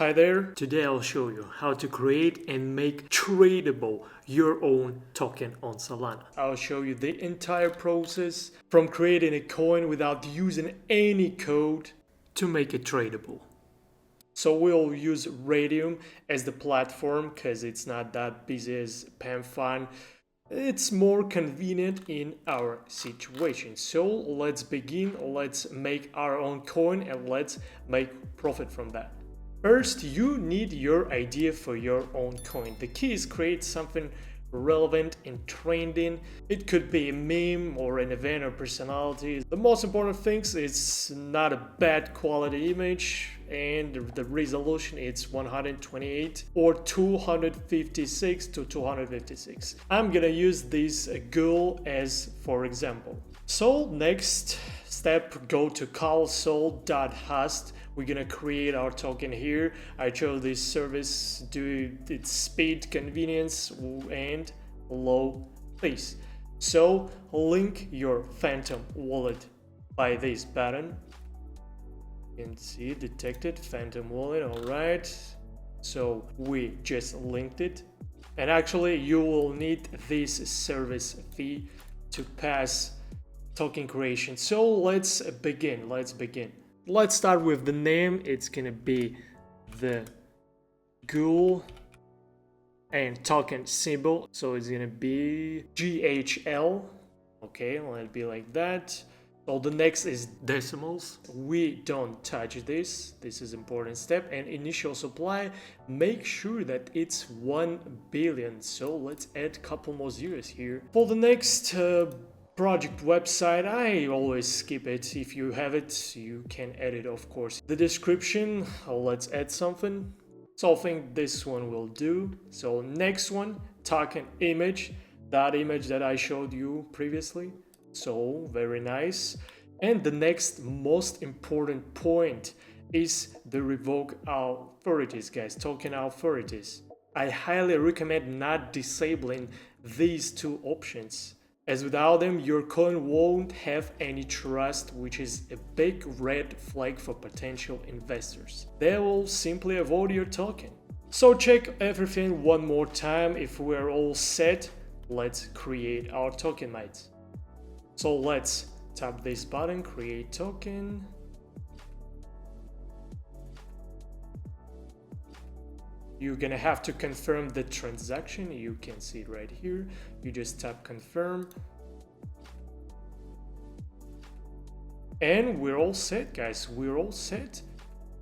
Hi there, today I'll show you how to create and make tradable your own token on Solana. I'll show you the entire process from creating a coin without using any code to make it tradable. So we'll use Radium as the platform because it's not that busy as PanFun. It's more convenient in our situation. So let's begin, let's make our own coin and let's make profit from that. First, you need your idea for your own coin. The key is create something relevant and trending. It could be a meme or an event or personality. The most important thing is not a bad quality image and the resolution is 128 or 256 to 256. I'm gonna use this Google as for example. So next step, go to callsol.host. We're gonna create our token here. I chose this service due to its speed, convenience, and low fees. So link your Phantom wallet by this button. You can see detected Phantom wallet. All right. So we just linked it, and actually you will need this service fee to pass token creation. So let's begin. Let's start with the name. It's gonna be the Ghoul and token symbol. So it's gonna be GHL. Okay, let it be like that. So the next is decimals. We don't touch this. This is important step. And initial supply, make sure that it's 1 billion. So let's add a couple more zeros here. For the next project website, I always skip it. If you have it, you can add it, of course. The description, let's add something. So I think this one will do. So next one, token image, that image that I showed you previously. So very nice. And the next most important point is the revoke authorities, guys, token authorities. I highly recommend not disabling these two options, as without them your coin won't have any trust, which is a big red flag for potential investors. They will simply avoid your token. So check everything one more time. If we're all set, let's create our token, mates. So let's tap this button, create token. You're gonna have to confirm the transaction. You can see it right here. You just tap confirm. And we're all set, guys. We're all set.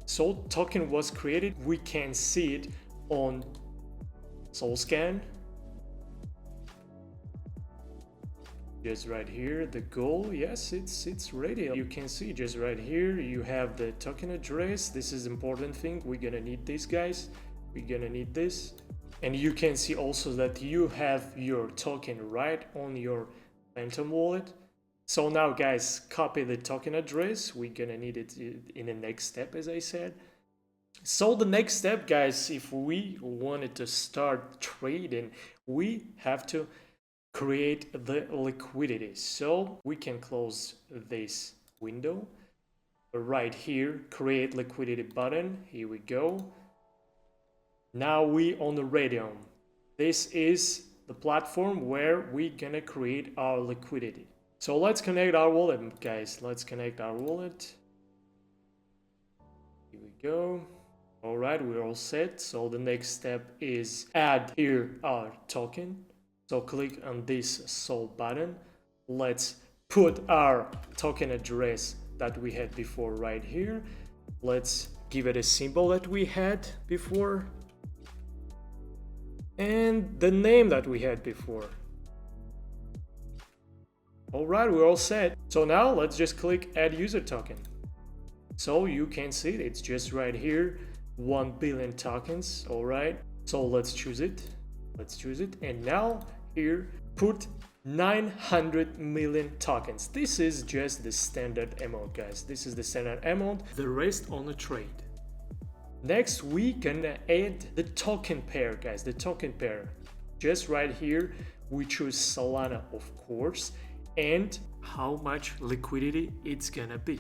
So token was created. We can see it on SolScan. Just right here, the goal, yes, it's ready. You can see just right here, you have the token address. This is important thing. We're gonna need this, guys. We're gonna need this. And you can see also that you have your token right on your Phantom wallet. So now, guys, copy the token address. We're gonna need it in the next step, as I said. So the next step, guys, if we wanted to start trading, we have to create the liquidity. So we can close this window right here, create liquidity button. Here we go. Now we on the Radium. This is the platform where we're gonna create our liquidity. So let's connect our wallet, guys. Let's connect our wallet. Here we go. All right, we're all set. So the next step is add here our token. So click on this Sol button. Let's put our token address that we had before right here. Let's give it a symbol that we had before. And the name that we had before. All right, we're all set. So now let's just click add user token. So you can see it, it's just right here, 1 billion tokens. All right, so let's choose it. And now here, put 900 million tokens. This is just the standard amount, guys. This is the standard amount. The rest on the trade. Next, we gonna add the token pair, guys. The token pair. Just right here, we choose Solana, of course, and how much liquidity it's gonna be.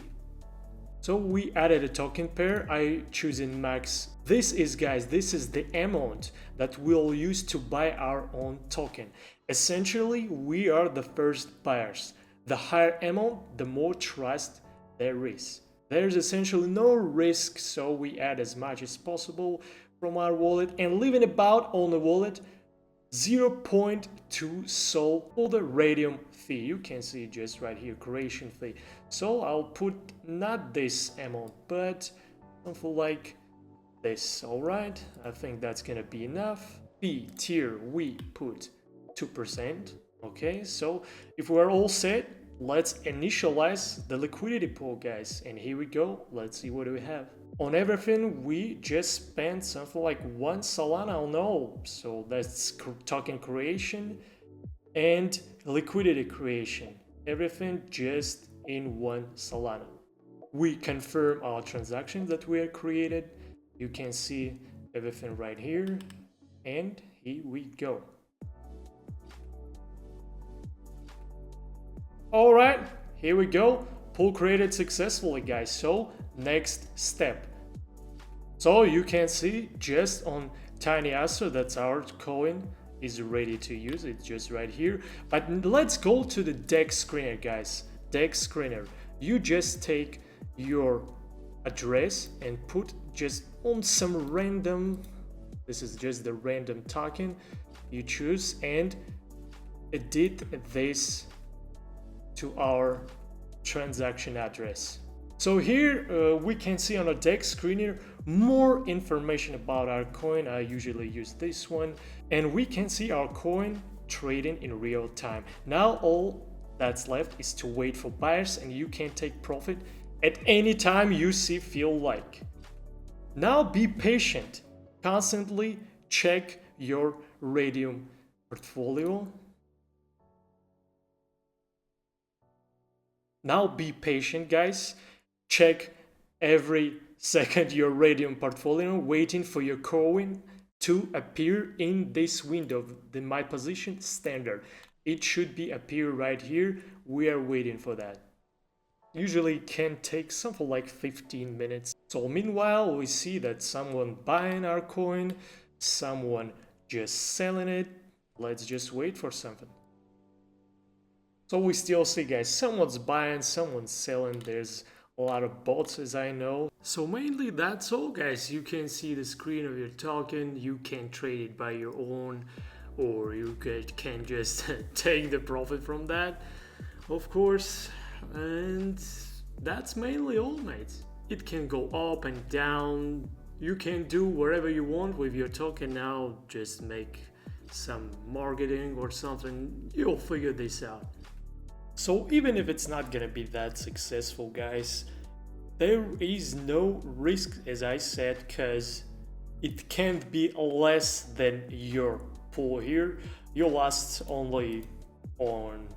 So we added a token pair. I choose in max. This is, guys, this is the amount that we'll use to buy our own token. Essentially, we are the first buyers. The higher amount, the more trust there is. There's essentially no risk, so we add as much as possible from our wallet and leaving about on the wallet 0.2 sol for the radium fee. You can see just right here, creation fee. So I'll put not this amount, but something like this. All right, I think that's gonna be enough. Fee tier, we put 2%. Okay, so if we're all set, let's initialize the liquidity pool, guys. And here we go. Let's see what do we have. On everything, we just spent something like 1 Solana on all. So that's token creation and liquidity creation. Everything just in 1 Solana. We confirm our transactions that we have created. You can see everything right here. And here we go. All right, here we go. Pool created successfully, guys. So next step. So you can see just on Tiny Astro, that's our coin, is ready to use. It's just right here. But let's go to the DEX screener, guys. DEX screener. You just take your address and put just on some random, this is just the random token you choose, and edit this to our transaction address. So here we can see on a DEX screener more information about our coin. I usually use this one, and we can see our coin trading in real time. Now all that's left is to wait for buyers, and you can take profit at any time you feel like. Now be patient. Constantly check your Radium portfolio. Now be patient, guys. Check every second your Radium portfolio, waiting for your coin to appear in this window, the My Position standard. It should be appear right here. We are waiting for that. Usually it can take something like 15 minutes. So meanwhile, we see that someone buying our coin, someone just selling it. Let's just wait for something. So we still see, guys, someone's buying, someone's selling. There's a lot of bots, as I know. So mainly that's all, guys. You can see the screen of your token. You can trade it by your own, or you can just take the profit from that, of course. And that's mainly all, mates. It can go up and down. You can do whatever you want with your token now. Just make some marketing or something. You'll figure this out. So even if it's not gonna be that successful, guys, there is no risk, as I said, because it can't be less than your pool here. You lost only on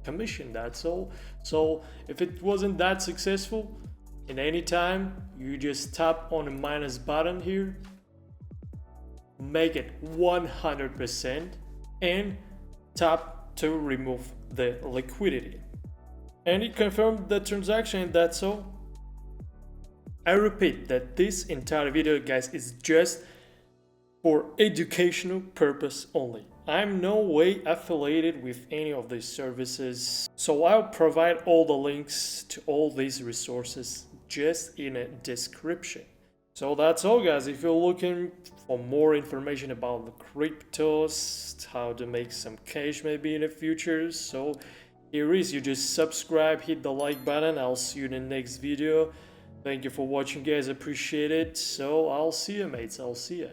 commission, that's all. So if it wasn't that successful, in any time, you just tap on the minus button here, make it 100%, and tap to remove the liquidity. And it confirmed the transaction, and that's all. I repeat that this entire video, guys, is just for educational purpose only. I'm no way affiliated with any of these services, so I'll provide all the links to all these resources just in a description. So that's all, guys. If you're looking for more information about the cryptos, how to make some cash maybe in the future, so here is, you just subscribe, hit the like button. I'll see you in the next video. Thank you for watching, guys. Appreciate it. So I'll see you, mates. I'll see you.